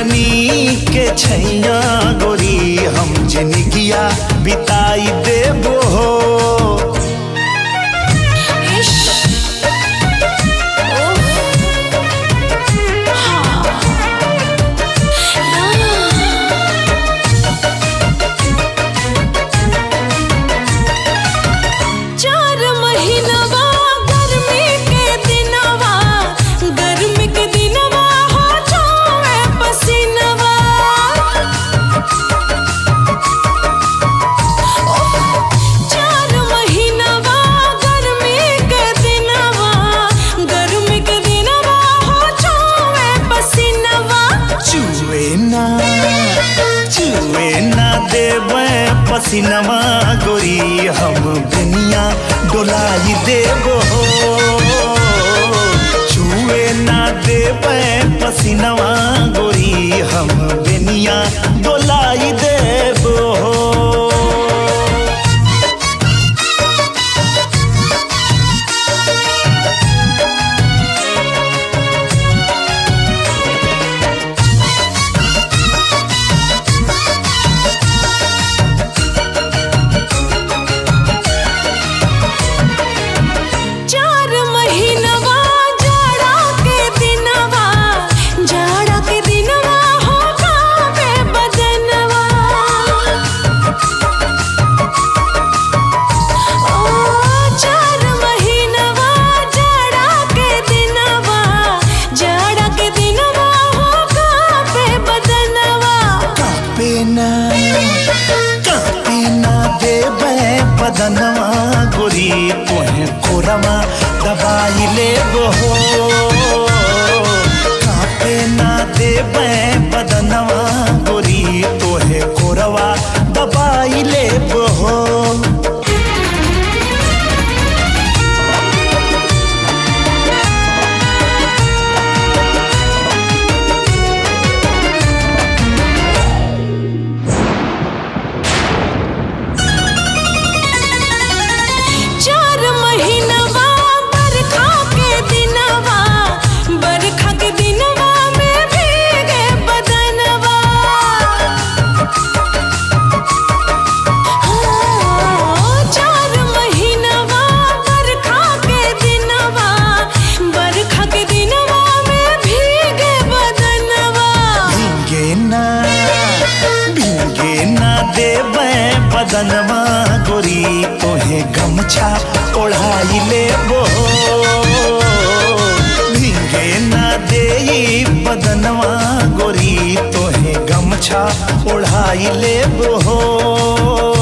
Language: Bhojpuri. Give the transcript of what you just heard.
बनी के छैया गोरी हम जिंदगिया बिताई देबो हो। चुए ना देवे पसीनवा गोरी हम दुनिया डोलाई देबो हो। चुए ना देवे पसीनवा गोरी हम दुनिया डोलाई देबो हो। बदनवा गोरी तोहे कोरमा दबाई लेबो हो। कांपे ना देवे बदनवा गोरी तोहे कोरवा दबाई लेबो हो। बदनवा गोरी तोहे गमछा ओढ़ाई लेबो हो। भींगे ना देई बदनवा गोरी तोहे गमछा ओढ़ाई लेबो हो।